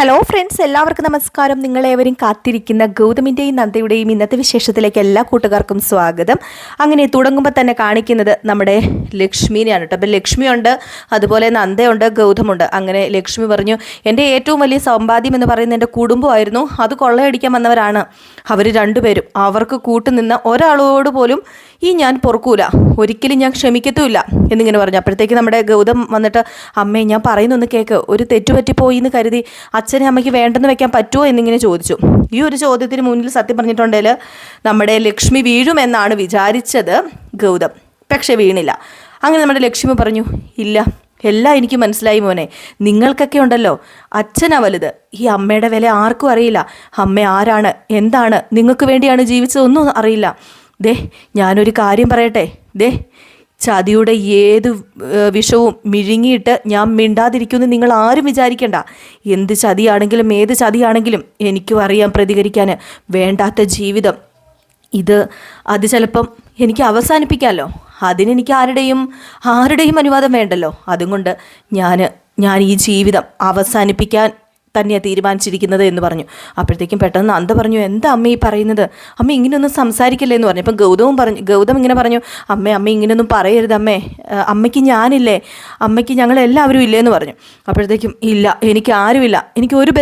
Hello friends, എല്ലാവർക്കും നമസ്കാരം. നിങ്ങളേവരും കാത്തിരിക്കുന്ന ഗൗതമിൻ്റെയും നന്ദയുടെയും ഇന്നത്തെ വിശേഷത്തിലേക്ക് എല്ലാ കൂട്ടുകാർക്കും സ്വാഗതം. അങ്ങനെ തുടങ്ങുമ്പോൾ തന്നെ കാണിക്കുന്നത് നമ്മുടെ ലക്ഷ്മീനെയാണ് കേട്ടോ. അപ്പം ലക്ഷ്മിയുണ്ട്, അതുപോലെ നന്ദയുണ്ട്, ഗൗതമുണ്ട്. അങ്ങനെ ലക്ഷ്മി പറഞ്ഞു, എൻ്റെ ഏറ്റവും വലിയ സമ്പാദ്യം എന്ന് പറയുന്നത് എൻ്റെ കുടുംബമായിരുന്നു, അത് കൊള്ളയടിക്കാൻ വന്നവരാണ് അവർ രണ്ടുപേരും. അവർക്ക് കൂട്ടുനിന്ന ഒരാളോട് പോലും ഞാൻ പൊറുക്കൂല, ഒരിക്കലും ഞാൻ ക്ഷമിക്കത്തുമില്ല എന്നിങ്ങനെ പറഞ്ഞു. അപ്പോഴത്തേക്ക് നമ്മുടെ ഗൗതം വന്നിട്ട്, അമ്മേ ഞാൻ പറയുന്നൊന്ന് കേൾക്ക്, ഒരു തെറ്റുപറ്റിപ്പോയി എന്ന് കരുതി അച്ഛനെ അമ്മയ്ക്ക് വേണ്ടെന്ന് വെക്കാൻ പറ്റുമോ എന്നിങ്ങനെ ചോദിച്ചു. ഈ ഒരു ചോദ്യത്തിന് മുന്നിൽ സത്യം പറഞ്ഞിട്ടുണ്ടെങ്കിൽ നമ്മുടെ ലക്ഷ്മി വീഴുമെന്നാണ് വിചാരിച്ചത് ഗൗതം, പക്ഷെ വീണില്ല. അങ്ങനെ നമ്മുടെ ലക്ഷ്മി പറഞ്ഞു, ഇല്ല, എല്ലാം എനിക്ക് മനസ്സിലായി മോനെ, നിങ്ങൾക്കൊക്കെ ഉണ്ടല്ലോ അച്ഛനാ വലുത്, ഈ അമ്മയുടെ വില ആർക്കും അറിയില്ല. അമ്മ ആരാണ്, എന്താണ്, നിങ്ങൾക്ക് വേണ്ടിയാണ് ജീവിച്ചതൊന്നും അറിയില്ല. ദേ ഞാനൊരു കാര്യം പറയട്ടെ, ദേ ചതിയുടെ ഏത് വിഷവും മിഴുങ്ങിയിട്ട് ഞാൻ മിണ്ടാതിരിക്കുമെന്ന് നിങ്ങൾ ആരും വിചാരിക്കണ്ട. എന്ത് ചതിയാണെങ്കിലും ഏത് ചതിയാണെങ്കിലും എനിക്കും അറിയാം പ്രതികരിക്കാൻ. വേണ്ടാത്ത ജീവിതം അത് ചിലപ്പം എനിക്ക് അവസാനിപ്പിക്കാമല്ലോ, അതിനെനിക്ക് ആരുടെയും അനുവാദം വേണ്ടല്ലോ. അതുകൊണ്ട് ഞാൻ ഈ ജീവിതം അവസാനിപ്പിക്കാൻ തന്നെയാണ് തീരുമാനിച്ചിരിക്കുന്നത് എന്ന് പറഞ്ഞു. അപ്പോഴത്തേക്കും പെട്ടെന്ന് നന്ദ പറഞ്ഞു, എന്താ അമ്മ ഈ പറയുന്നത്, അമ്മ ഇങ്ങനെയൊന്നും സംസാരിക്കില്ലേ എന്ന് പറഞ്ഞു. അപ്പം ഗൗതം ഇങ്ങനെ പറഞ്ഞു, അമ്മ ഇങ്ങനെയൊന്നും പറയരുത് അമ്മേ, അമ്മയ്ക്ക് ഞാനില്ലേ, അമ്മയ്ക്ക് ഞങ്ങളെല്ലാവരും ഇല്ലേ എന്ന് പറഞ്ഞു. അപ്പോഴത്തേക്കും ഇല്ല, എനിക്ക് ആരുമില്ല, എനിക്കൊരു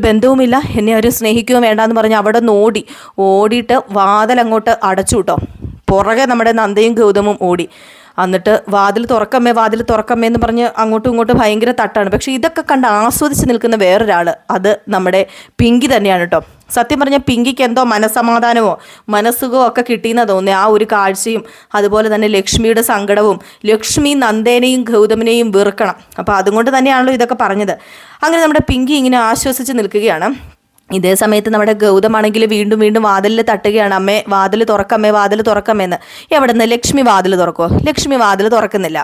ബന്ധവുമില്ല, എന്നെ ആരും സ്നേഹിക്കുകയോ വേണ്ടാന്ന് പറഞ്ഞ് അവിടെ നിന്ന് ഓടിയിട്ട് വാതിലങ്ങോട്ട് അടച്ചു കേട്ടോ. പുറകെ നമ്മുടെ നന്ദയും ഗൗതമും ഓടി. എന്നിട്ട് വാതിൽ തുറക്കമ്മേ എന്ന് പറഞ്ഞ് അങ്ങോട്ടും ഇങ്ങോട്ടും ഭയങ്കര തട്ടാണ്. പക്ഷേ ഇതൊക്കെ കണ്ട് ആസ്വദിച്ച് നിൽക്കുന്ന വേറൊരാൾ, അത് നമ്മുടെ പിങ്കി തന്നെയാണ് കേട്ടോ. സത്യം പറഞ്ഞാൽ പിങ്കിക്ക് എന്തോ മനസ്സമാധാനമോ മനസ്സുഖമോ ഒക്കെ കിട്ടിയെന്ന് തോന്നുന്നത് ആ ഒരു കാഴ്ചയും, അതുപോലെ തന്നെ ലക്ഷ്മിയുടെ സങ്കടവും. ലക്ഷ്മി നന്ദേനെയും ഗൗതമിനെയും വെറുക്കണം, അപ്പോൾ അതുകൊണ്ട് തന്നെയാണല്ലോ ഇതൊക്കെ പറഞ്ഞത്. അങ്ങനെ നമ്മുടെ പിങ്കി ഇങ്ങനെ ആശ്വസിച്ച് നിൽക്കുകയാണ്. ഇതേ സമയത്ത് നമ്മുടെ ഗൗതമാണെങ്കിൽ വീണ്ടും വാതിലിൽ തട്ടുകയാണ്, അമ്മേ വാതിൽ തുറക്കമ്മേന്ന്. എവിടെ നിന്ന് ലക്ഷ്മി വാതിൽ തുറക്കുമോ? ലക്ഷ്മി വാതിൽ തുറക്കുന്നില്ല.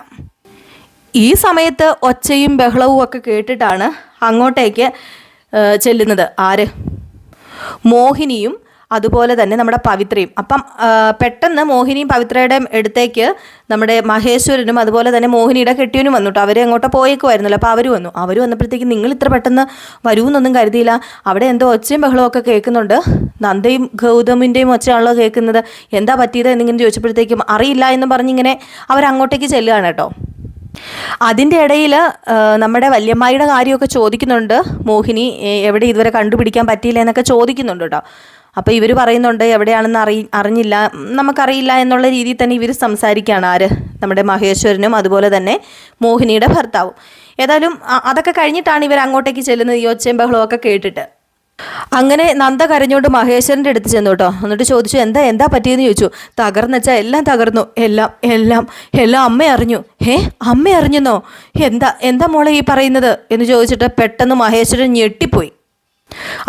ഈ സമയത്ത് ഒച്ചയും ബഹളവും ഒക്കെ കേട്ടിട്ടാണ് അങ്ങോട്ടേക്ക് ചെല്ലുന്നത് ആര്? മോഹിനിയും അതുപോലെ തന്നെ നമ്മുടെ പവിത്രയും. അപ്പം പെട്ടെന്ന് മോഹിനിയും പവിത്രയുടെ അടുത്തേക്ക് നമ്മുടെ മഹേശ്വരനും അതുപോലെ തന്നെ മോഹിനിയുടെ കെട്ടിയവനും വന്നു കേട്ടോ. അവർ അങ്ങോട്ട് പോയേക്കുമായിരുന്നല്ലോ. അപ്പോൾ അവർ വന്നപ്പോഴത്തേക്ക് നിങ്ങൾ ഇത്ര പെട്ടെന്ന് വരുമെന്നൊന്നും കരുതിയില്ല, അവിടെ എന്തോ ഒച്ചയും ബഹളവും ഒക്കെ കേൾക്കുന്നുണ്ട്, നന്ദയും ഗൗതമിൻ്റെയും ഒച്ചയാണല്ലോ കേൾക്കുന്നത്, എന്താ പറ്റിയത് എന്നിങ്ങനെ ചോദിച്ചപ്പോഴത്തേക്കും അറിയില്ല എന്നും പറഞ്ഞിങ്ങനെ അവരങ്ങോട്ടേക്ക് ചെല്ലുകയാണ് കേട്ടോ. അതിൻ്റെ ഇടയിൽ നമ്മുടെ വല്യമ്മായിയുടെ കാര്യമൊക്കെ ചോദിക്കുന്നുണ്ട് മോഹിനി, എവിടെ ഇതുവരെ കണ്ടുപിടിക്കാൻ പറ്റിയില്ല എന്നൊക്കെ ചോദിക്കുന്നുണ്ട് കേട്ടോ. അപ്പോൾ ഇവർ പറയുന്നുണ്ട് എവിടെയാണെന്ന് അറിഞ്ഞില്ല, നമുക്കറിയില്ല എന്നുള്ള രീതിയിൽ തന്നെ ഇവർ സംസാരിക്കുകയാണ്. ആര്? നമ്മുടെ മഹേശ്വരനും അതുപോലെ തന്നെ മോഹിനിയുടെ ഭർത്താവും. ഏതായാലും അതൊക്കെ കഴിഞ്ഞിട്ടാണ് ഇവർ അങ്ങോട്ടേക്ക് ചെല്ലുന്നത്, ഈ ഒച്ചയും ബഹളവും ഒക്കെ കേട്ടിട്ട്. അങ്ങനെ നന്ദ കരഞ്ഞുകൊണ്ട് മഹേശ്വരൻ്റെ അടുത്ത് ചെന്നു കേട്ടോ. എന്നിട്ട് ചോദിച്ചു, എന്താ പറ്റിയെന്ന് ചോദിച്ചു. തകർന്നുവെച്ചാൽ എല്ലാം തകർന്നു, എല്ലാം അമ്മ അറിഞ്ഞു. അമ്മ അറിഞ്ഞെന്നോ? എന്താ മോളെ ഈ പറയുന്നത് എന്ന് ചോദിച്ചിട്ട് പെട്ടെന്ന് മഹേശ്വരൻ ഞെട്ടിപ്പോയി.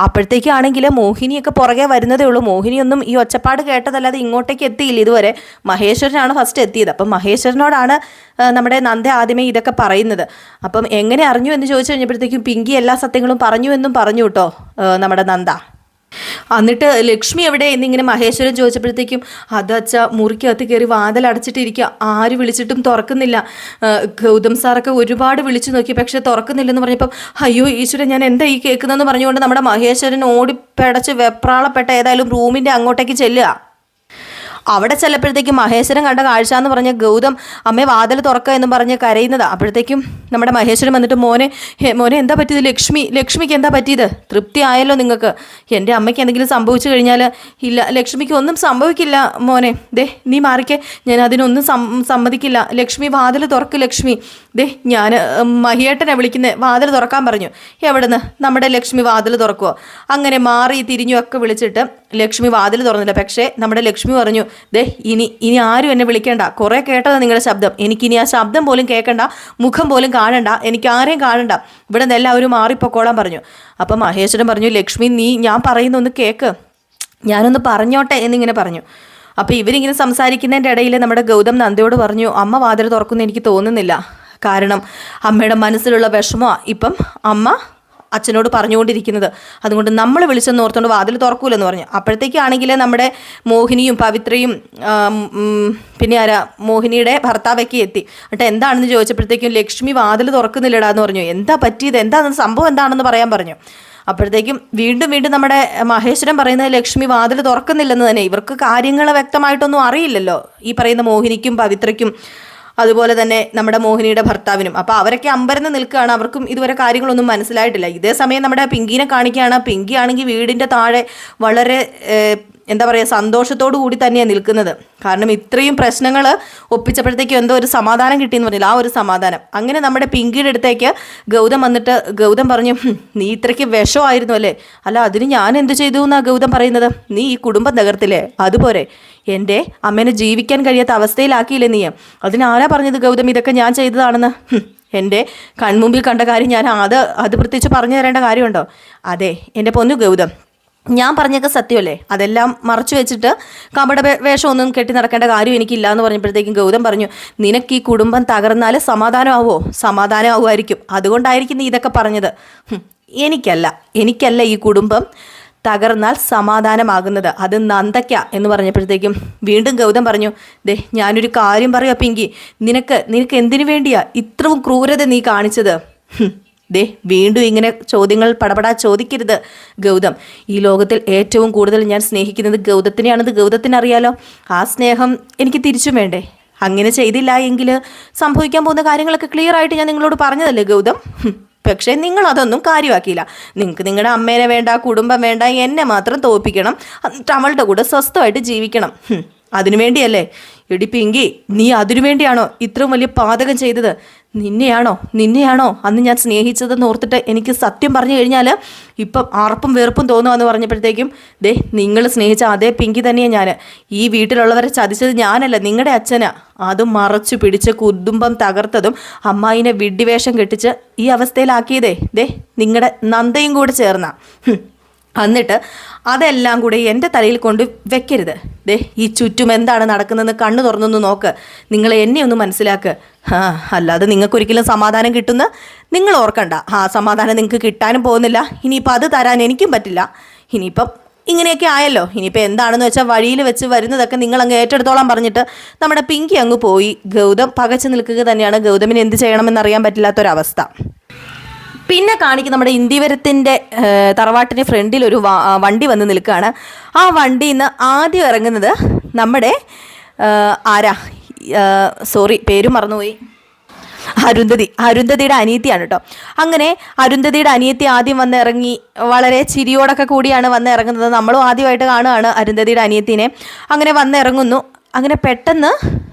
അപ്പോഴത്തേക്കാണെങ്കിൽ മോഹിനിയൊക്കെ പുറകെ വരുന്നതേ ഉള്ളൂ. മോഹിനിയൊന്നും ഈ ഒച്ചപ്പാട് കേട്ടതല്ലാതെ ഇങ്ങോട്ടേക്ക് എത്തിയില്ല ഇതുവരെ. മഹേശ്വരനാണ് ഫസ്റ്റ് എത്തിയത്. അപ്പം മഹേശ്വരനോടാണ് നമ്മുടെ നന്ദ ആദ്യമേ ഇതൊക്കെ പറയുന്നത്. അപ്പം എങ്ങനെ അറിഞ്ഞു എന്ന് ചോദിച്ചു കഴിഞ്ഞപ്പോഴത്തേക്കും പിങ്കി എല്ലാ സത്യങ്ങളും പറഞ്ഞു എന്നും പറഞ്ഞു കേട്ടോ നമ്മുടെ നന്ദ. എന്നിട്ട് ലക്ഷ്മി എവിടെ എന്നിങ്ങനെ മഹേശ്വരൻ ചോദിച്ചപ്പോഴത്തേക്കും അതച്ഛ മുറിക്കകത്ത് കയറി വാതിലടച്ചിട്ടിരിക്കുക, ആര് വിളിച്ചിട്ടും തുറക്കുന്നില്ല, ഗൗതം സാറൊക്കെ ഒരുപാട് വിളിച്ചു നോക്കി പക്ഷെ തുറക്കുന്നില്ലെന്ന് പറഞ്ഞപ്പം അയ്യോ ഈശ്വരൻ ഞാൻ എന്താ ഈ കേൾക്കുന്നതെന്ന് പറഞ്ഞുകൊണ്ട് നമ്മുടെ മഹേശ്വരൻ ഓടിപ്പടച്ച് വെപ്രാളപ്പെട്ട ഏതായാലും റൂമിൻ്റെ അങ്ങോട്ടേക്ക് ചെല്ലുക. അവിടെ ചെല്ലപ്പോഴത്തേക്കും മഹേശ്വരൻ കണ്ട കാഴ്ച എന്ന് പറഞ്ഞ ഗൗതം അമ്മേ വാതിൽ തുറക്കുക എന്നും പറഞ്ഞ് കരയുന്നതാണ്. അപ്പോഴത്തേക്കും നമ്മുടെ മഹേശ്വരൻ വന്നിട്ട് മോനെ എന്താ പറ്റിയത്, ലക്ഷ്മിക്ക് എന്താ പറ്റിയത്, തൃപ്തി ആയല്ലോ നിങ്ങൾക്ക്, എൻ്റെ അമ്മയ്ക്ക് എന്തെങ്കിലും സംഭവിച്ചു കഴിഞ്ഞാൽ ഇല്ല ലക്ഷ്മിക്ക് ഒന്നും സംഭവിക്കില്ല മോനെ, നീ മാറിക്കേ, ഞാൻ അതിനൊന്നും സമ്മതിക്കില്ല, ലക്ഷ്മി വാതിൽ തുറക്ക്, ലക്ഷ്മി ഞാൻ മഹിയേട്ടനെ വിളിക്കുന്നത്, വാതിൽ തുറക്കാൻ പറഞ്ഞു. എവിടുന്ന്? നമ്മുടെ ലക്ഷ്മി വാതിൽ തുറക്കുമോ? അങ്ങനെ മാറി തിരിഞ്ഞു ഒക്കെ വിളിച്ചിട്ട് ലക്ഷ്മി വാതിൽ തുറന്നില്ല. പക്ഷേ നമ്മുടെ ലക്ഷ്മി പറഞ്ഞു, ഇനി ആരും എന്നെ വിളിക്കേണ്ട, കുറേ കേട്ടതാണ് നിങ്ങളുടെ ശബ്ദം, എനിക്കിനി ആ ശബ്ദം പോലും കേൾക്കണ്ട, മുഖം പോലും കാണണ്ട, എനിക്ക് ആരെയും കാണണ്ട, ഇവിടെ നിന്ന് എല്ലാവരും മാറിപ്പോക്കോളാൻ പറഞ്ഞു. അപ്പം മഹേശ്വരൻ പറഞ്ഞു, ലക്ഷ്മി ഞാൻ പറയുന്ന ഒന്ന് കേൾക്ക്, ഞാനൊന്ന് പറഞ്ഞോട്ടെ എന്നിങ്ങനെ പറഞ്ഞു. അപ്പോൾ ഇവരിങ്ങനെ സംസാരിക്കുന്നതിൻ്റെ ഇടയിൽ നമ്മുടെ ഗൗതം നന്ദയോട് പറഞ്ഞു, അമ്മ വാതിൽ തുറക്കുന്ന എനിക്ക് തോന്നുന്നില്ല, കാരണം അമ്മയുടെ മനസ്സിലുള്ള വിഷമമാണ് ഇപ്പം അമ്മ അച്ഛനോട് പറഞ്ഞുകൊണ്ടിരിക്കുന്നത്. അതുകൊണ്ട് നമ്മൾ വിളിച്ചെന്ന് ഓർത്തുകൊണ്ട് വാതിൽ തുറക്കൂലെന്ന് പറഞ്ഞു. അപ്പോഴത്തേക്കാണെങ്കിൽ നമ്മുടെ മോഹിനിയും പവിത്രയും പിന്നെ ആരാ മോഹിനിയുടെ ഭർത്താവൊക്കെ എത്തി. എന്നിട്ട് എന്താണെന്ന് ചോദിച്ചപ്പോഴത്തേക്കും ലക്ഷ്മി വാതിൽ തുറക്കുന്നില്ലടാ എന്ന് പറഞ്ഞു. എന്താ പറ്റിയത്, എന്താണെന്ന് സംഭവം എന്താണെന്ന് പറയാൻ പറഞ്ഞു. അപ്പോഴത്തേക്കും വീണ്ടും നമ്മുടെ മഹേശ്വരൻ പറയുന്നത് ലക്ഷ്മി വാതിൽ തുറക്കുന്നില്ലെന്ന് തന്നെ. ഇവർക്ക് കാര്യങ്ങൾ വ്യക്തമായിട്ടൊന്നും അറിയില്ലല്ലോ, ഈ പറയുന്ന മോഹിനിക്കും പവിത്രയ്ക്കും അതുപോലെ തന്നെ നമ്മുടെ മോഹിനിയുടെ ഭർത്താവിനും. അപ്പോൾ അവരൊക്കെ അമ്പരന്ന് നിൽക്കുകയാണ്, അവർക്കും ഇതുവരെ കാര്യങ്ങളൊന്നും മനസ്സിലായിട്ടില്ല. ഇതേ സമയം നമ്മുടെ പിങ്കിനെ കാണിക്കുകയാണ്. പിങ്കി ആണെങ്കിൽ വീടിൻ്റെ താഴെ വളരെ എന്താ പറയുക സന്തോഷത്തോടു കൂടി തന്നെയാണ് നിൽക്കുന്നത്. കാരണം ഇത്രയും പ്രശ്നങ്ങൾ ഒപ്പിച്ചപ്പോഴത്തേക്കും എന്തോ ഒരു സമാധാനം കിട്ടിയെന്ന് പറഞ്ഞില്ല, ആ ഒരു സമാധാനം. അങ്ങനെ നമ്മുടെ പിങ്കിയുടെ അടുത്തേക്ക് ഗൗതം വന്നിട്ട് ഗൗതം പറഞ്ഞു, നീ ഇത്രയ്ക്ക് വിഷമായിരുന്നു അല്ലേ? അല്ല അതിന് ഞാൻ എന്ത് ചെയ്തു എന്നാണ് ഗൗതം പറയുന്നത്? നീ ഈ കുടുംബം തകർത്തില്ലേ, അതുപോലെ എൻ്റെ അമ്മേനെ ജീവിക്കാൻ കഴിയാത്ത അവസ്ഥയിലാക്കിയില്ലേ നീ? അതിനാരാ പറഞ്ഞത് ഗൗതം ഇതൊക്കെ ഞാൻ ചെയ്തതാണെന്ന്? എൻ്റെ കൺമുമ്പിൽ കണ്ട കാര്യം ഞാൻ അത് പ്രത്യേകിച്ച് പറഞ്ഞു തരേണ്ട കാര്യമുണ്ടോ? അതെ എൻ്റെ പൊന്നു ഗൗതം, ഞാൻ പറഞ്ഞൊക്കെ സത്യമല്ലേ, അതെല്ലാം മറച്ചു വെച്ചിട്ട് കപട വേഷമൊന്നും കെട്ടി നടക്കേണ്ട കാര്യം എനിക്കില്ല എന്ന് പറഞ്ഞപ്പോഴത്തേക്കും ഗൗതം പറഞ്ഞു, നിനക്ക് ഈ കുടുംബം തകർന്നാൽ സമാധാനമാവുമായിരിക്കും, അതുകൊണ്ടായിരിക്കും നീ ഇതൊക്കെ പറഞ്ഞത്. എനിക്കല്ല ഈ കുടുംബം തകർന്നാൽ സമാധാനമാകുന്നത്, അത് നന്ദയ്ക്ക എന്ന് പറഞ്ഞപ്പോഴത്തേക്കും വീണ്ടും ഗൗതം പറഞ്ഞു, ദേ ഞാനൊരു കാര്യം പറയാം പിങ്കി, നിനക്ക് എന്തിനു വേണ്ടിയാ ഇത്രയും ക്രൂരത നീ കാണിച്ചത്? ദേ വീണ്ടും ഇങ്ങനെ ചോദ്യങ്ങൾ പടപടാ ചോദിക്കരുത് ഗൗതം. ഈ ലോകത്തിൽ ഏറ്റവും കൂടുതൽ ഞാൻ സ്നേഹിക്കുന്നത് ഗൗതത്തിനെയാണെന്ന് ഗൗതത്തിനറിയാലോ. ആ സ്നേഹം എനിക്ക് തിരിച്ചും വേണ്ടേ? അങ്ങനെ ചെയ്തില്ല എങ്കിൽ സംഭവിക്കാൻ പോകുന്ന കാര്യങ്ങളൊക്കെ ക്ലിയർ ആയിട്ട് ഞാൻ നിങ്ങളോട് പറഞ്ഞതല്ലേ ഗൗതം. പക്ഷേ നിങ്ങൾ അതൊന്നും കാര്യമാക്കിയില്ല. നിങ്ങൾക്ക് നിങ്ങളുടെ അമ്മേനെ വേണ്ട, കുടുംബം വേണ്ട, എന്നെ മാത്രം തോൽപ്പിക്കണം, അവളുടെ കൂടെ സ്വസ്ഥമായിട്ട് ജീവിക്കണം. അതിനുവേണ്ടിയല്ലേ? എടി പിങ്കി, നീ അതിനുവേണ്ടിയാണോ ഇത്രയും വലിയ പാതകം ചെയ്തത്? നിന്നെയാണോ അന്ന് ഞാൻ സ്നേഹിച്ചതെന്ന് ഓർത്തിട്ട് എനിക്ക് സത്യം പറഞ്ഞു കഴിഞ്ഞാൽ ഇപ്പം ആർപ്പും വെറുപ്പും തോന്നുമെന്ന് പറഞ്ഞപ്പോഴത്തേക്കും, ദേ നിങ്ങൾ സ്നേഹിച്ച അതേ പിങ്കി തന്നെയാണ് ഞാൻ. ഈ വീട്ടിലുള്ളവരെ ചതിച്ചത് ഞാനല്ല, നിങ്ങളുടെ അച്ഛനാ. അതും മറച്ചു പിടിച്ച് കുടുംബം തകർത്തതും അമ്മായിനെ വിഡ്ഢിവേഷം കെട്ടിച്ച് ഈ അവസ്ഥയിലാക്കിയതേ ദേ നിങ്ങളുടെ നന്ദയും കൂടെ ചേർന്ന. എന്നിട്ട് അതെല്ലാം കൂടെ എൻ്റെ തലയിൽ കൊണ്ട് വെക്കരുത്. ദേ ഈ ചുറ്റും എന്താണ് നടക്കുന്നതെന്ന് കണ്ണു തുറന്നൊന്ന് നോക്ക്, നിങ്ങൾ എന്നെ ഒന്ന് മനസ്സിലാക്ക്. അല്ലാതെ നിങ്ങൾക്കൊരിക്കലും സമാധാനം കിട്ടുന്ന നിങ്ങൾ ഓർക്കണ്ട. സമാധാനം നിങ്ങൾക്ക് കിട്ടാനും പോകുന്നില്ല. ഇനിയിപ്പോൾ അത് തരാൻ എനിക്കും പറ്റില്ല. ഇനിയിപ്പം ഇങ്ങനെയൊക്കെ ആയല്ലോ, ഇനിയിപ്പോൾ എന്താണെന്ന് വെച്ചാൽ വഴിയിൽ വെച്ച് വരുന്നതൊക്കെ നിങ്ങൾ അങ്ങ് ഏറ്റെടുത്തോളാൻ പറഞ്ഞിട്ട് നമ്മുടെ പിങ്കി അങ്ങ് പോയി. ഗൗതം പകച്ചു നിൽക്കുക തന്നെയാണ്. ഗൗതമിന് എന്ത് ചെയ്യണമെന്നറിയാൻ പറ്റില്ലാത്തൊരവസ്ഥ. പിന്നെ കാണിക്കുന്ന നമ്മുടെ ഇന്ത്യവരത്തിൻ്റെ തറവാട്ടിന് ഫ്രണ്ടിൽ ഒരു വണ്ടി വന്ന് നിൽക്കുകയാണ്. ആ വണ്ടിയിൽ നിന്ന് ആദ്യം ഇറങ്ങുന്നത് നമ്മുടെ പേര് മറന്നുപോയി, അരുന്ധതിയുടെ അനിയത്തിയാണ് കേട്ടോ. അങ്ങനെ അരുന്ധതിയുടെ അനിയത്തി ആദ്യം വന്ന് ഇറങ്ങി, വളരെ ചിരിയോടൊക്കെ കൂടിയാണ് വന്ന് ഇറങ്ങുന്നത്. നമ്മളും ആദ്യമായിട്ട് കാണുകയാണ് അരുന്ധതിയുടെ അനിയത്തിനെ. അങ്ങനെ വന്നിറങ്ങുന്നു. അങ്ങനെ പെട്ടെന്ന്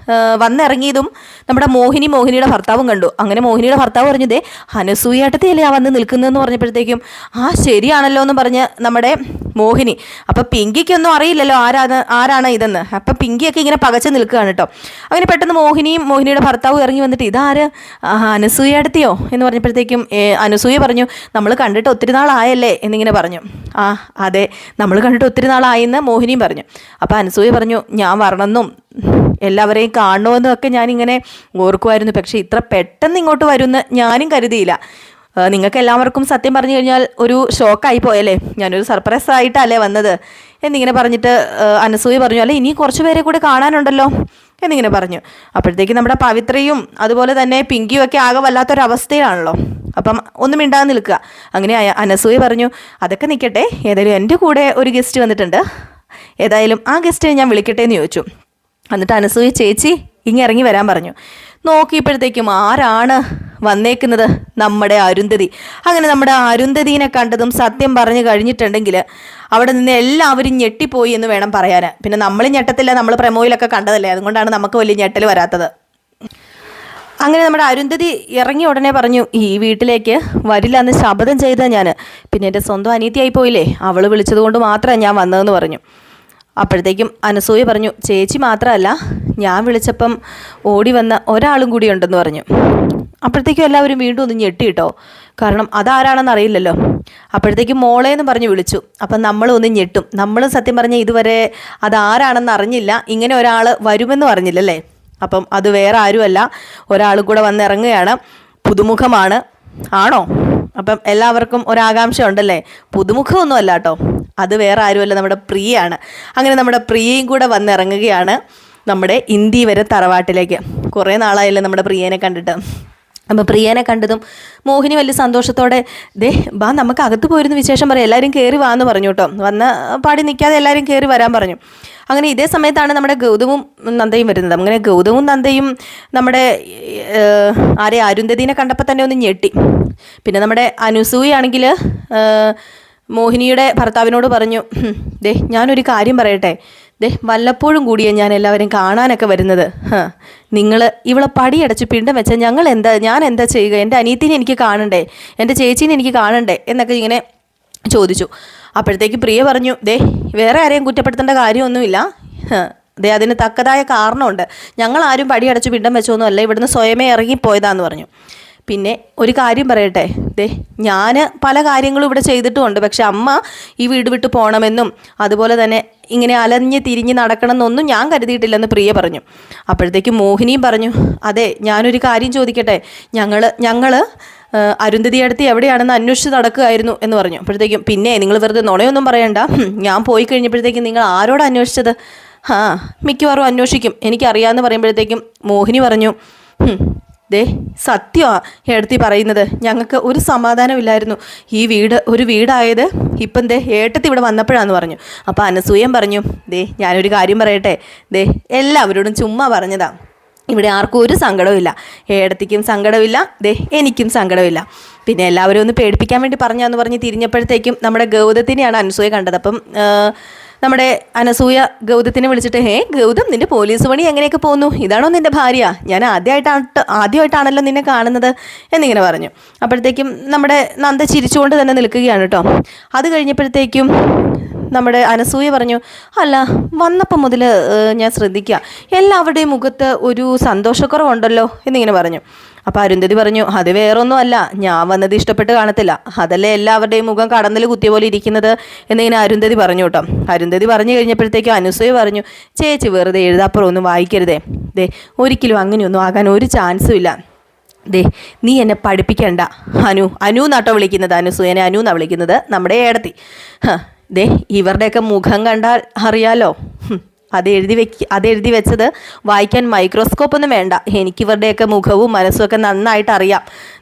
വന്നിറങ്ങിയതും നമ്മുടെ മോഹിനിയുടെ ഭർത്താവും കണ്ടു. അങ്ങനെ മോഹിനിയുടെ ഭർത്താവ് പറഞ്ഞു, ദേ അനസൂയേട്ടത്തിയല്ലേ ആ വന്ന് നിൽക്കുന്നതെന്ന് പറഞ്ഞപ്പോഴത്തേക്കും ശരിയാണല്ലോ എന്ന് പറഞ്ഞ് നമ്മുടെ മോഹിനി, അപ്പം പിങ്കിക്കൊന്നും അറിയില്ലല്ലോ ആരാണ് ഇതെന്ന്. അപ്പം പിങ്കിയൊക്കെ ഇങ്ങനെ പകച്ച് നിൽക്കുകയാണ് കേട്ടോ. അങ്ങനെ പെട്ടെന്ന് മോഹിനിയുടെ ഭർത്താവ് ഇറങ്ങി വന്നിട്ട്, ഇതാര്, അനസൂയേട്ടത്തിയോ എന്ന് പറഞ്ഞപ്പോഴത്തേക്കും അനസൂയ പറഞ്ഞു, നമ്മൾ കണ്ടിട്ട് ഒത്തിരി നാളായല്ലേ എന്നിങ്ങനെ പറഞ്ഞു. അതെ നമ്മൾ കണ്ടിട്ട് ഒത്തിരി നാളായെന്ന് മോഹിനിയും പറഞ്ഞു. അപ്പം അനസൂയ പറഞ്ഞു, ഞാൻ വരണമെന്നും എല്ലാവരെയും കാണണമെന്നും ഒക്കെ ഞാനിങ്ങനെ ഓർക്കുമായിരുന്നു, പക്ഷേ ഇത്ര പെട്ടെന്ന് ഇങ്ങോട്ട് വരുമെന്ന് ഞാനും കരുതിയില്ല. നിങ്ങൾക്ക് എല്ലാവർക്കും സത്യം പറഞ്ഞു കഴിഞ്ഞാൽ ഒരു ഷോക്കായി പോയല്ലേ, ഞാനൊരു സർപ്രൈസ് ആയിട്ടല്ലേ വന്നത് എന്നിങ്ങനെ പറഞ്ഞിട്ട് അനസൂയ പറഞ്ഞു, അല്ലെ ഇനി കുറച്ച് പേരെ കൂടെ കാണാനുണ്ടല്ലോ എന്നിങ്ങനെ പറഞ്ഞു. അപ്പോഴത്തേക്ക് നമ്മുടെ പവിത്രയും അതുപോലെ തന്നെ പിങ്കിയും ഒക്കെ ആകെ വല്ലാത്തൊരവസ്ഥയിലാണല്ലോ. അപ്പം ഒന്നും മിണ്ടാതെ നിൽക്കുക. അങ്ങനെ അനസൂയ പറഞ്ഞു, അതൊക്കെ നിൽക്കട്ടെ, ഏതായാലും എൻ്റെ കൂടെ ഒരു ഗസ്റ്റ് വന്നിട്ടുണ്ട്, ഏതായാലും ആ ഗസ്റ്റിനെ ഞാൻ വിളിക്കട്ടെ എന്ന് ചോദിച്ചു. എന്നിട്ട് അനസൂയ, ചേച്ചി ഇറങ്ങി വരാൻ പറഞ്ഞു. നോക്കിയപ്പോഴത്തേക്കും ആരാണ് വന്നേക്കുന്നത്? നമ്മുടെ അരുന്ധതി. അങ്ങനെ നമ്മുടെ അരുന്ധതിനെ കണ്ടതും സത്യം പറഞ്ഞു കഴിഞ്ഞിട്ടുണ്ടെങ്കിൽ അവിടെ നിന്ന് എല്ലാവരും ഞെട്ടിപ്പോയി എന്ന് വേണം പറയാൻ. പിന്നെ നമ്മൾ ഞെട്ടത്തില്ല, നമ്മൾ പ്രമോയിലൊക്കെ കണ്ടതല്ലേ, അതുകൊണ്ടാണ് നമുക്ക് വലിയ ഞെട്ടൽ വരാത്തത്. അങ്ങനെ നമ്മുടെ അരുന്ധതി ഇറങ്ങി ഉടനെ പറഞ്ഞു, ഈ വീട്ടിലേക്ക് വരില്ല എന്ന് ശപഥം ചെയ്ത ഞാൻ, പിന്നെ എൻ്റെ സ്വന്തം അനിയത്തിയായി പോയില്ലേ, അവൾ വിളിച്ചത് കൊണ്ട് മാത്രമാണ് ഞാൻ വന്നതെന്ന് പറഞ്ഞു. അപ്പോഴത്തേക്കും അനസൂയ പറഞ്ഞു, ചേച്ചി മാത്രമല്ല, ഞാൻ വിളിച്ചപ്പം ഓടി വന്ന ഒരാളും കൂടി ഉണ്ടെന്ന് പറഞ്ഞു. അപ്പോഴത്തേക്കും എല്ലാവരും വീണ്ടും ഒന്ന് ഞെട്ടിയിട്ടോ, കാരണം അതാരാണെന്ന് അറിയില്ലല്ലോ. അപ്പോഴത്തേക്കും മോളേന്ന് പറഞ്ഞ് വിളിച്ചു. അപ്പം നമ്മളൊന്ന് ഞെട്ടും. നമ്മൾ സത്യം പറഞ്ഞാൽ ഇതുവരെ അതാരാണെന്ന് അറിഞ്ഞില്ല, ഇങ്ങനെ ഒരാൾ വരുമെന്ന് പറഞ്ഞില്ലല്ലേ. അപ്പം അത് വേറെ ആരുമല്ല, ഒരാൾ കൂടെ വന്നിറങ്ങുകയാണ്, പുതുമുഖമാണ്. ആണോ? അപ്പം എല്ലാവർക്കും ഒരാകാംക്ഷ ഉണ്ടല്ലേ, പുതുമുഖമൊന്നും അല്ല കേട്ടോ, അത് വേറെ ആരുമല്ല, നമ്മുടെ പ്രിയയാണ്. അങ്ങനെ നമ്മുടെ പ്രിയയും കൂടെ വന്നിറങ്ങുകയാണ് നമ്മുടെ ഇന്ദിവരം തറവാട്ടിലേക്ക്. കുറേ നാളായല്ലേ നമ്മുടെ പ്രിയനെ കണ്ടിട്ട്. അപ്പോൾ പ്രിയനെ കണ്ടതും മോഹിനി വലിയ സന്തോഷത്തോടെ ദേ ബാ നമുക്ക് അകത്ത് പോയിരുന്നു വിശേഷം പറയാം, എല്ലാവരും കയറി വാന്ന് പറഞ്ഞു കേട്ടോ. വന്ന് പാടി നിൽക്കാതെ എല്ലാവരും കയറി വരാൻ പറഞ്ഞു. അങ്ങനെ ഇതേ സമയത്താണ് നമ്മുടെ ഗൗതമും നന്ദയും വരുന്നത്. അങ്ങനെ ഗൗതമും നന്ദയും നമ്മുടെ അരുന്ധതിനെ കണ്ടപ്പോൾ തന്നെ ഒന്ന് ഞെട്ടി. പിന്നെ നമ്മുടെ അനസൂയാണെങ്കിൽ മോഹിനിയുടെ ഭർത്താവിനോട് പറഞ്ഞു, ദേ ഞാനൊരു കാര്യം പറയട്ടെ, ദേ വല്ലപ്പോഴും കൂടിയാണ് ഞാൻ എല്ലാവരും കാണാനൊക്കെ വരുന്നത്. നിങ്ങൾ ഇവളെ പടിയടച്ച് പിണ്ടം വെച്ചാൽ ഞാൻ എന്താ ചെയ്യുക, എൻ്റെ അനിയത്തിനെ എനിക്ക് കാണണ്ടേ, എൻ്റെ ചേച്ചീനെ എനിക്ക് കാണണ്ടേ എന്നൊക്കെ ഇങ്ങനെ ചോദിച്ചു. അപ്പോഴത്തേക്ക് പ്രിയ പറഞ്ഞു, ദേ വേറെ ആരെയും കുറ്റപ്പെടുത്തേണ്ട കാര്യമൊന്നുമില്ല, ദേ അതിന് തക്കതായ കാരണമുണ്ട്, ഞങ്ങളാരും പടിയടച്ച് പിണ്ടം വെച്ചൊന്നും അല്ല, ഇവിടുന്ന് സ്വയമേ ഇറങ്ങിപ്പോയതാന്ന് പറഞ്ഞു. പിന്നെ ഒരു കാര്യം പറയട്ടെ, ദേ ഞാൻ പല കാര്യങ്ങളും ഇവിടെ ചെയ്തിട്ടുമുണ്ട്, പക്ഷെ അമ്മ ഈ വീട് വിട്ട് പോകണമെന്നും അതുപോലെ തന്നെ ഇങ്ങനെ അലഞ്ഞ് തിരിഞ്ഞ് നടക്കണം എന്നൊന്നും ഞാൻ കരുതിയിട്ടില്ലെന്ന് പ്രിയ പറഞ്ഞു. അപ്പോഴത്തേക്കും മോഹിനിയും പറഞ്ഞു, അതെ ഞാനൊരു കാര്യം ചോദിക്കട്ടെ, ഞങ്ങൾ അരുന്ധതി അടുത്ത് എവിടെയാണെന്ന് അന്വേഷിച്ച് നടക്കുകയായിരുന്നു എന്ന് പറഞ്ഞു. അപ്പോഴത്തേക്കും പിന്നെ നിങ്ങൾ വെറുതെ നുണയൊന്നും പറയണ്ട, ഞാൻ പോയി കഴിഞ്ഞപ്പോഴത്തേക്കും നിങ്ങൾ ആരോട് അന്വേഷിച്ചത്? മിക്കവാറും അന്വേഷിക്കും, എനിക്കറിയാമെന്ന് പറയുമ്പോഴത്തേക്കും മോഹിനി പറഞ്ഞു, ദേ സത്യമാണ് ഏടത്തി പറയുന്നത്, ഞങ്ങൾക്ക് ഒരു സമാധാനമില്ലായിരുന്നു, ഈ വീട് ഒരു വീടായത് ഇപ്പം ദേ ഏട്ടത്തി ഇവിടെ വന്നപ്പോഴാന്ന് പറഞ്ഞു. അപ്പോൾ അനസൂയം പറഞ്ഞു, ദേ ഞാനൊരു കാര്യം പറയട്ടെ, ദേ എല്ലാവരോടും ചുമ്മാ പറഞ്ഞതാ, ഇവിടെ ആർക്കും ഒരു സങ്കടമില്ല, ഏടത്തിക്കും സങ്കടമില്ല, ദേ എനിക്കും സങ്കടമില്ല, പിന്നെ എല്ലാവരും ഒന്ന് പേടിപ്പിക്കാൻ വേണ്ടി പറഞ്ഞാന്ന് പറഞ്ഞ് തിരിഞ്ഞപ്പോഴത്തേക്കും നമ്മുടെ ഗൗതത്തിനെയാണ് അനസൂയ കണ്ടത്. അപ്പം നമ്മുടെ അനസൂയ ഗൗതത്തിനെ വിളിച്ചിട്ട്, ഗൗതം നിൻ്റെ പോലീസ് പണി എങ്ങനെയൊക്കെ പോകുന്നു, ഇതാണോ നിൻ്റെ ഭാര്യ, ഞാൻ ആദ്യമായിട്ടാണല്ലോ നിന്നെ കാണുന്നത് എന്നിങ്ങനെ പറഞ്ഞു. അപ്പോഴത്തേക്കും നമ്മുടെ നന്ദ ചിരിച്ചുകൊണ്ട് തന്നെ നിൽക്കുകയാണ് കേട്ടോ. അത് കഴിഞ്ഞപ്പോഴത്തേക്കും നമ്മുടെ അനസൂയ പറഞ്ഞു, അല്ല വന്നപ്പം മുതൽ ഞാൻ ശ്രദ്ധിക്കുക എല്ലാവരുടെയും മുഖത്ത് ഒരു സന്തോഷക്കുറവുണ്ടല്ലോ എന്നിങ്ങനെ പറഞ്ഞു. അപ്പോൾ അരുന്ധതി പറഞ്ഞു, അത് വേറൊന്നും അല്ല, ഞാൻ വന്നത് ഇഷ്ടപ്പെട്ട് കാണത്തില്ല, അതല്ലേ എല്ലാവരുടെയും മുഖം കടന്നൽ കുത്തിയ പോലെ ഇരിക്കുന്നത് എന്നിങ്ങനെ അരുന്ധതി പറഞ്ഞു കേട്ടോ. അരുന്ധതി പറഞ്ഞു കഴിഞ്ഞപ്പോഴത്തേക്കും അനസൂയ പറഞ്ഞു, ചേച്ചി വെറുതെ എഴുതാപ്പുറം ഒന്നും വായിക്കരുതേ, ദേ ഒരിക്കലും അങ്ങനെയൊന്നും ആകാൻ ഒരു ചാൻസും ഇല്ല, ദേ നീ എന്നെ പഠിപ്പിക്കണ്ട. അനു എന്നാട്ടോ വിളിക്കുന്നത്, അനസൂയനെ അനു എന്നാണ് വിളിക്കുന്നത് നമ്മുടെ ഏടത്തി. ദേ ഇവരുടെയൊക്കെ മുഖം കണ്ടാൽ അറിയാലോ, അതെഴുതി വെച്ചത് വായിക്കാൻ മൈക്രോസ്കോപ്പൊന്നും വേണ്ട, എനിക്കിവരുടെയൊക്കെ മുഖവും മനസ്സും ഒക്കെ നന്നായിട്ട് അറിയാം,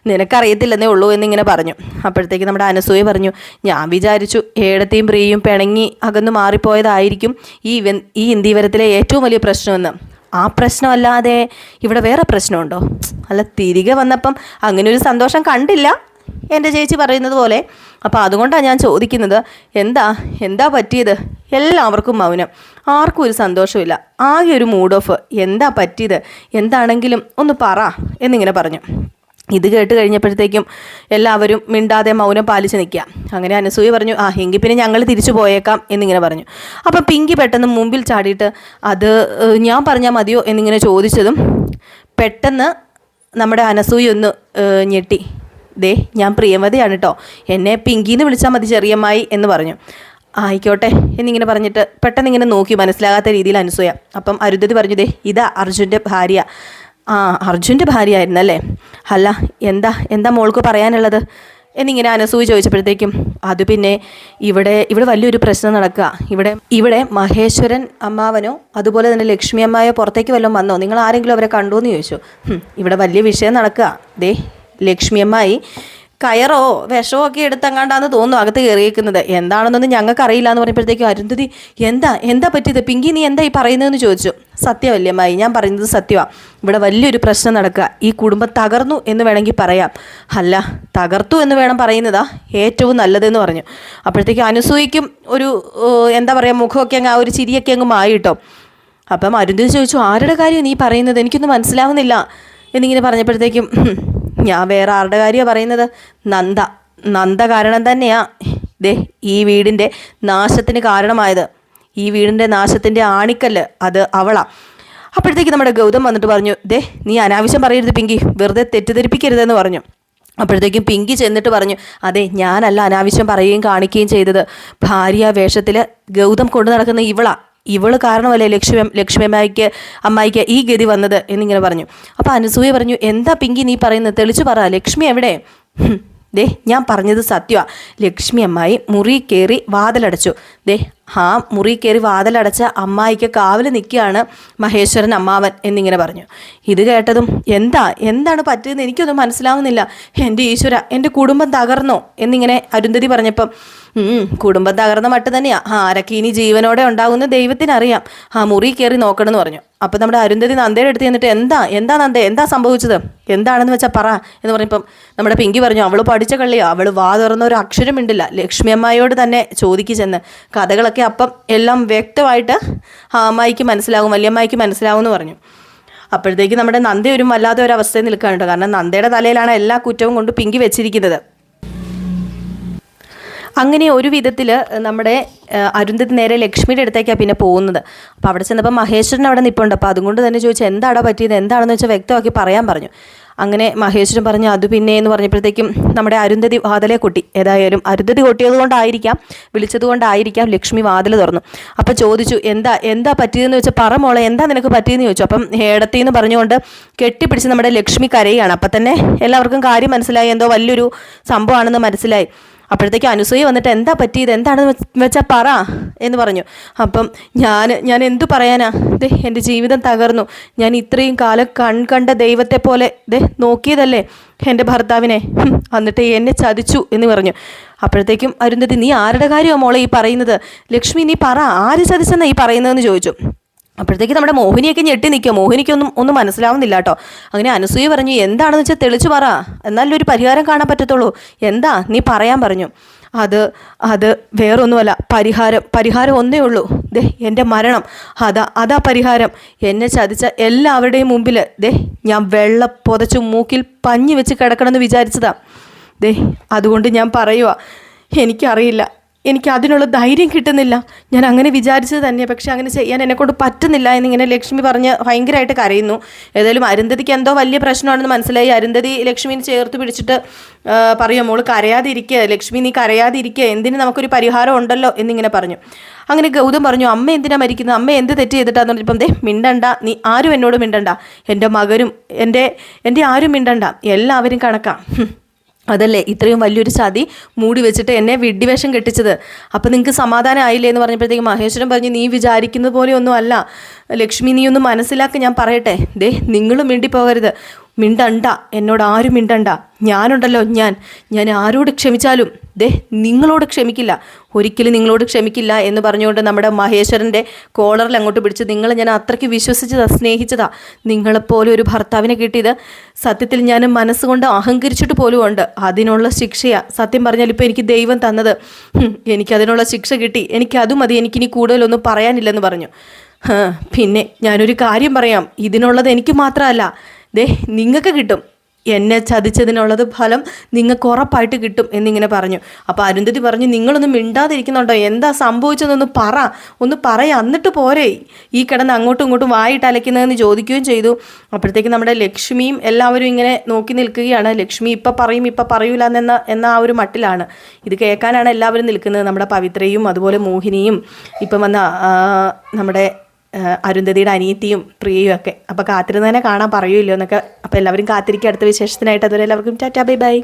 നിനക്കറിയത്തില്ലെന്നേ ഉള്ളൂ എന്നിങ്ങനെ പറഞ്ഞു. അപ്പോഴത്തേക്ക് നമ്മുടെ അനസൂയ പറഞ്ഞു, ഞാൻ വിചാരിച്ചു ഏടത്തെയും പ്രിയയും പിണങ്ങി അകന്നു മാറിപ്പോയതായിരിക്കും ഈ ഇന്ദീവരത്തിലെ ഏറ്റവും വലിയ പ്രശ്നമെന്ന്. ആ പ്രശ്നമല്ലാതെ ഇവിടെ വേറെ പ്രശ്നമുണ്ടോ? അല്ല തിരികെ വന്നപ്പം അങ്ങനെ ഒരു സന്തോഷം കണ്ടില്ല എൻ്റെ ചേച്ചി പറയുന്നത് പോലെ. അപ്പോൾ അതുകൊണ്ടാണ് ഞാൻ ചോദിക്കുന്നത്, എന്താ പറ്റിയത്? എല്ലാവർക്കും മൗനം, ആർക്കും ഒരു സന്തോഷമില്ല, ആകെ ഒരു മൂഡ് ഓഫ്. എന്താ പറ്റിയത്? എന്താണെങ്കിലും ഒന്ന് പറ എന്നിങ്ങനെ പറഞ്ഞു. ഇത് കേട്ട് കഴിഞ്ഞപ്പോഴത്തേക്കും എല്ലാവരും മിണ്ടാതെ മൗനം പാലിച്ച് നിൽക്കുക. അങ്ങനെ അനസൂയ പറഞ്ഞു, എങ്കിൽ പിന്നെ ഞങ്ങൾ തിരിച്ചു പോയേക്കാം എന്നിങ്ങനെ പറഞ്ഞു. അപ്പം പിങ്കി പെട്ടെന്ന് മുമ്പിൽ ചാടിയിട്ട്, അത് ഞാൻ പറഞ്ഞാൽ മതിയോ എന്നിങ്ങനെ ചോദിച്ചതും പെട്ടെന്ന് നമ്മുടെ അനസൂയ ഒന്ന് ഞെട്ടി. ദേ ഞാൻ പ്രിയമതിയാണ് കേട്ടോ, എന്നെ പിങ്കിന്ന് വിളിച്ചാൽ മതി ചെറിയമ്മായി എന്ന് പറഞ്ഞു. ആയിക്കോട്ടെ എന്നിങ്ങനെ പറഞ്ഞിട്ട് പെട്ടെന്ന് ഇങ്ങനെ നോക്കി മനസ്സിലാകാത്ത രീതിയിൽ അനസൂയ. അപ്പം അരുന്ധതി പറഞ്ഞു, ദേ ഇതാ അർജുൻ്റെ ഭാര്യ. അർജുൻ്റെ ഭാര്യ ആയിരുന്നല്ലേ? അല്ല എന്താ മോൾക്ക് പറയാനുള്ളത് എന്നിങ്ങനെ അനസൂയ ചോദിച്ചപ്പോഴത്തേക്കും, അത് പിന്നെ ഇവിടെ വലിയൊരു പ്രശ്നം നടക്കുക, ഇവിടെ മഹേശ്വരൻ അമ്മാവനോ അതുപോലെ തന്നെ ലക്ഷ്മി അമ്മായോ പുറത്തേക്ക് വല്ലതും വന്നോ, നിങ്ങൾ ആരെങ്കിലും അവരെ കണ്ടോ എന്ന് ചോദിച്ചു. ഇവിടെ വലിയ വിഷയം നടക്കുക, ദേ ലക്ഷ്മി അമ്മായി കയറോ വിഷമോ ഒക്കെ എടുത്തങ്ങാണ്ടാന്ന് തോന്നുന്നു അകത്ത് കയറിയേക്കുന്നത്, എന്താണെന്നൊന്നും ഞങ്ങൾക്ക് അറിയില്ല എന്ന് പറയുമ്പോഴത്തേക്കും അരുന്ധതി, എന്താ പറ്റിയത് പിങ്കി, നീ എന്താ ഈ പറയുന്നതെന്ന് ചോദിച്ചു. സത്യമല്ലേ അമ്മായി, ഞാൻ പറയുന്നത് സത്യമാണ്, ഇവിടെ വലിയൊരു പ്രശ്നം നടക്കുക, ഈ കുടുംബം തകർന്നു എന്ന് വേണമെങ്കിൽ പറയാം. അല്ല തകർത്തു എന്ന് വേണം പറയുന്നതാ ഏറ്റവും നല്ലതെന്ന് പറഞ്ഞു. അപ്പോഴത്തേക്കും അനസൂയയ്ക്കും ഒരു എന്താ പറയുക, മുഖമൊക്കെ അങ്ങ് ആ ഒരു ചിരിയൊക്കെ അങ്ങ് മായിട്ടോ. അപ്പം അരുന്ധതി ചോദിച്ചു, ആരുടെ കാര്യം നീ പറയുന്നത്, എനിക്കൊന്നും മനസ്സിലാവുന്നില്ല എന്നിങ്ങനെ പറഞ്ഞപ്പോഴത്തേക്കും, ഞാൻ വേറെ ആരുടെ കാര്യമാണ് പറയുന്നത്, നന്ദ കാരണം തന്നെയാ ദേ ഈ വീടിൻ്റെ നാശത്തിന് കാരണമായത്, ഈ വീടിൻ്റെ നാശത്തിൻ്റെ ആണിക്കല്ല് അത് അവളാ. അപ്പോഴത്തേക്ക് നമ്മുടെ ഗൗതം വന്നിട്ട് പറഞ്ഞു, ദേ നീ അനാവശ്യം പറയരുത് പിങ്കി, വെറുതെ തെറ്റിദ്ധരിപ്പിക്കരുതെന്ന് പറഞ്ഞു. അപ്പോഴത്തേക്കും പിങ്കി ചെന്നിട്ട് പറഞ്ഞു, അതെ ഞാനല്ല അനാവശ്യം പറയുകയും കാണിക്കുകയും ചെയ്തത്, ഭാര്യ വേഷത്തിൽ ഗൗതം കൊണ്ടു നടക്കുന്ന ഇവള് കാരണമല്ലേ ലക്ഷ്മി അമ്മായിക്ക് ഈ ഗതി വന്നത് എന്നിങ്ങനെ പറഞ്ഞു. അപ്പോൾ അനസൂയ പറഞ്ഞു, എന്താ പിങ്കി നീ പറയുന്നത്, തെളിച്ചു പറ, ലക്ഷ്മി എവിടെ? ദേ ഞാൻ പറഞ്ഞത് സത്യമാണ്. ലക്ഷ്മി അമ്മായി മുറി കയറി വാതിലടച്ചു. ദേ ആ മുറി കയറി വാതിലടച്ച അമ്മായിക്ക് കാവൽ നിൽക്കുകയാണ് മഹേശ്വരൻ അമ്മാവൻ എന്നിങ്ങനെ പറഞ്ഞു. ഇത് കേട്ടതും എന്താണ് പറ്റിയതെന്ന് എനിക്കൊന്നും മനസ്സിലാവുന്നില്ല. എൻ്റെ ഈശ്വര, എൻ്റെ കുടുംബം തകർന്നോ എന്നിങ്ങനെ അരുന്ധതി പറഞ്ഞപ്പം കുടുംബം തകർന്ന മട്ട് തന്നെയാണ്. ആരൊക്കെ ഇനി ജീവനോടെ ഉണ്ടാകുന്ന ദൈവത്തിനറിയാം. മുറി കയറി നോക്കണമെന്ന് പറഞ്ഞു. അപ്പം നമ്മുടെ അരുന്ധതി നന്ദയുടെ അടുത്ത് ചെന്നിട്ട് എന്താ നന്ദേ, എന്താ സംഭവിച്ചത്, എന്താണെന്ന് വെച്ചാൽ പറ എന്ന് പറഞ്ഞപ്പം നമ്മുടെ പിങ്കി പറഞ്ഞു, അവൾ പഠിച്ച കള്ളിയോ, അവൾ വാ തുറന്ന ഒരു അക്ഷരം മിണ്ടില്ല. ലക്ഷ്മി അമ്മായിയോട് തന്നെ ചോദിക്ക് ചെന്ന്. കഥകളൊക്കെ അപ്പം എല്ലാം വ്യക്തമായിട്ട് അമ്മായിക്ക് മനസ്സിലാകും, വല്യമ്മായിക്ക് മനസ്സിലാവും എന്ന് പറഞ്ഞു. അപ്പോഴത്തേക്ക് നമ്മുടെ നന്ദ ഒരു വല്ലാത്ത ഒരു അവസ്ഥയിൽ നിൽക്കാനുണ്ട്. കാരണം നന്ദയുടെ തലയിലാണ് എല്ലാ കുറ്റവും കൊണ്ട് പിങ്കി വെച്ചിരിക്കുന്നത്. അങ്ങനെ ഒരു വിധത്തിൽ നമ്മുടെ അരുന്ധതി നേരെ ലക്ഷ്മിയുടെ അടുത്തേക്കാണ് പിന്നെ പോകുന്നത്. അപ്പോൾ അവിടെ ചെന്നപ്പോൾ മഹേശ്വരൻ അവിടെ നിൽപ്പുണ്ട്. അപ്പോൾ അതുകൊണ്ട് തന്നെ ചോദിച്ചു, എന്താണോ പറ്റിയത്, എന്താണെന്ന് വെച്ചാൽ വ്യക്തമാക്കി പറയാൻ പറഞ്ഞു. അങ്ങനെ മഹേശ്വരൻ പറഞ്ഞു, അത് പിന്നെ എന്ന് പറഞ്ഞപ്പോഴത്തേക്കും നമ്മുടെ അരുന്ധതി വാതിലെ കൊട്ടി. ഏതായാലും അരുന്ധതി കൊട്ടിയത് കൊണ്ടായിരിക്കാം, വിളിച്ചത് കൊണ്ടായിരിക്കാം ലക്ഷ്മി വാതിൽ തുറന്നു. അപ്പോൾ ചോദിച്ചു, എന്താ പറ്റിയതെന്ന് വെച്ചാൽ പറ മോളെ, എന്താ നിനക്ക് പറ്റിയെന്ന് ചോദിച്ചു. അപ്പം ഏടത്തിന്ന് പറഞ്ഞുകൊണ്ട് കെട്ടിപ്പിടിച്ച് നമ്മുടെ ലക്ഷ്മി കരയുകയാണ്. അപ്പം തന്നെ എല്ലാവർക്കും കാര്യം മനസ്സിലായി, എന്തോ വലിയൊരു സംഭവമാണെന്ന് മനസ്സിലായി. അപ്പോഴത്തേക്ക് അനസൂയ വന്നിട്ട് എന്താ പറ്റിയത്, എന്താണെന്ന് വെച്ചാൽ പറ എന്ന് പറഞ്ഞു. അപ്പം ഞാൻ എന്തു പറയാനാ, എൻ്റെ ജീവിതം തകർന്നു. ഞാൻ ഇത്രയും കാലം കണ്ട ദൈവത്തെ പോലെ നോക്കിയതല്ലേ എൻ്റെ ഭർത്താവിനെ, എന്നിട്ട് എന്നെ ചതിച്ചു എന്ന് പറഞ്ഞു. അപ്പോഴത്തേക്കും അരുന്ധതി, നീ ആരുടെ കാര്യമാണ് മോളെ ഈ പറയുന്നത്, ലക്ഷ്മി നീ പറ, ആര് ചതിച്ചെന്നാ ഈ പറയുന്നതെന്ന് ചോദിച്ചു. അപ്പോഴത്തേക്ക് നമ്മുടെ മോഹിനിയൊക്കെ ഞെട്ടി നിൽക്കുക. മോഹിനിക്കൊന്നും മനസ്സിലാവുന്നില്ല കേട്ടോ. അങ്ങനെ അനസൂയ പറഞ്ഞു, എന്താണെന്ന് വെച്ചാൽ തെളിച്ചു പറ, എന്നാലും ഒരു പരിഹാരം കാണാൻ പറ്റത്തുള്ളൂ, എന്താ നീ പറയാൻ പറഞ്ഞു. അത് വേറൊന്നുമല്ല, പരിഹാരം ഒന്നേ ഉള്ളൂ, എൻ്റെ മരണം, അതാ പരിഹാരം. എന്നെ ചതിച്ച എല്ലാവരുടെയും മുമ്പിൽ ഞാൻ വെള്ളം പുതച്ചു മൂക്കിൽ പഞ്ഞി വെച്ച് കിടക്കണമെന്ന് വിചാരിച്ചതാ. അതുകൊണ്ട് ഞാൻ പറയുക, എനിക്കറിയില്ല, എനിക്ക് അതിനുള്ള ധൈര്യം കിട്ടുന്നില്ല. ഞാൻ അങ്ങനെ വിചാരിച്ചത് തന്നെ, പക്ഷെ അങ്ങനെ ചെയ്യാൻ എന്നെക്കൊണ്ട് പറ്റുന്നില്ല എന്നിങ്ങനെ ലക്ഷ്മി പറഞ്ഞ് ഭയങ്കരമായിട്ട് കരയുന്നു. ഏതായാലും അരുന്ധതിക്ക് എന്തോ വലിയ പ്രശ്നമാണെന്ന് മനസ്സിലായി. അരുന്ധതി ലക്ഷ്മിനെ ചേർത്ത് പിടിച്ചിട്ട് പറയുമോ, മോള് കരയാതിരിക്കുക, ലക്ഷ്മി നീ കരയാതിരിക്കുക, എന്തിന് നമുക്കൊരു പരിഹാരം ഉണ്ടല്ലോ എന്നിങ്ങനെ പറഞ്ഞു. അങ്ങനെ ഗൗതം പറഞ്ഞു, അമ്മ എന്തിനാ മരിക്കുന്നത്, അമ്മ എന്ത് തെറ്റ് ചെയ്തിട്ടാന്ന് പറഞ്ഞപ്പം മിണ്ടണ്ട, നീ ആരും എന്നോട് മിണ്ടണ്ട, എൻ്റെ മകനും എൻ്റെ ആരും മിണ്ടണ്ട, എല്ലാവരും കണക്കാം. അതല്ലേ ഇത്രയും വലിയൊരു ചതി മൂടി വെച്ചിട്ട് എന്നെ വിഡ്ഢിവേഷം കെട്ടിച്ചത്. അപ്പം നിങ്ങൾക്ക് സമാധാനം ആയില്ലേ എന്ന് പറഞ്ഞപ്പോഴത്തേക്കും മഹേശ്വരൻ പറഞ്ഞു, നീ വിചാരിക്കുന്നത് പോലെയൊന്നും അല്ല ലക്ഷ്മി, നീ ഒന്ന് മനസ്സിലാക്കി, ഞാൻ പറയട്ടെ, നിങ്ങളും മിണ്ടിപ്പോകരുത്, മിണ്ടണ്ട, എന്നോട് ആരും മിണ്ടണ്ട. ഞാനുണ്ടല്ലോ, ഞാൻ ആരോട് ക്ഷമിച്ചാലും നിങ്ങളോട് ക്ഷമിക്കില്ല, ഒരിക്കലും നിങ്ങളോട് ക്ഷമിക്കില്ല എന്ന് പറഞ്ഞുകൊണ്ട് നമ്മുടെ മഹേശ്വരൻ്റെ കോളറിൽ അങ്ങോട്ട് പിടിച്ച്, നിങ്ങളെ ഞാൻ അത്രയ്ക്ക് വിശ്വസിച്ചതാ, സ്നേഹിച്ചതാ, നിങ്ങളെപ്പോലെ ഒരു ഭർത്താവിനെ കിട്ടിയത് സത്യത്തിൽ ഞാൻ മനസ്സുകൊണ്ട് അഹങ്കരിച്ചിട്ട് പോലും ഉണ്ട്. അതിനുള്ള ശിക്ഷയാണ് സത്യം പറഞ്ഞാൽ ഇപ്പോൾ എനിക്ക് ദൈവം തന്നത്. എനിക്കതിനുള്ള ശിക്ഷ കിട്ടി, എനിക്കത് മതി, എനിക്കിനി കൂടുതലൊന്നും പറയാനില്ലെന്ന് പറഞ്ഞു. പിന്നെ ഞാനൊരു കാര്യം പറയാം, ഇതിനുള്ളത് എനിക്ക് മാത്രമല്ല, നിങ്ങൾക്ക് കിട്ടും, എന്നെ ചതിച്ചതിനുള്ളത് ഫലം നിങ്ങൾക്ക് ഉറപ്പായിട്ട് കിട്ടും എന്നിങ്ങനെ പറഞ്ഞു. അപ്പോൾ അരുന്ധതി പറഞ്ഞു, നിങ്ങളൊന്നും മിണ്ടാതിരിക്കുന്നുണ്ടോ, എന്താ സംഭവിച്ചതെന്നൊന്ന് പറയാം, എന്നിട്ട് പോരെ ഈ കിടന്ന് അങ്ങോട്ടും ഇങ്ങോട്ടും വായിട്ട് അലയ്ക്കുന്നതെന്ന് ചോദിക്കുകയും ചെയ്തു. അപ്പോഴത്തേക്ക് നമ്മുടെ ലക്ഷ്മിയും എല്ലാവരും ഇങ്ങനെ നോക്കി നിൽക്കുകയാണ്. ലക്ഷ്മി ഇപ്പം പറയൂല എന്ന ആ ഒരു മട്ടിലാണ്. ഇത് കേൾക്കാനാണ് എല്ലാവരും നിൽക്കുന്നത്. നമ്മുടെ പവിത്രയും അതുപോലെ മോഹിനിയും ഇപ്പം വന്ന നമ്മുടെ അരുന്ധതിയുടെ അനിയത്തിയും പ്രിയയും ഒക്കെ. അപ്പോൾ കാത്തിരുന്ന് തന്നെ കാണാൻ പറയൂല്ലോ എന്നൊക്കെ. അപ്പോൾ എല്ലാവരും കാത്തിരിക്കുക അടുത്ത വിശേഷത്തിനായിട്ട്. അതുവരെ എല്ലാവർക്കും ടാറ്റാ, ബൈ ബൈ.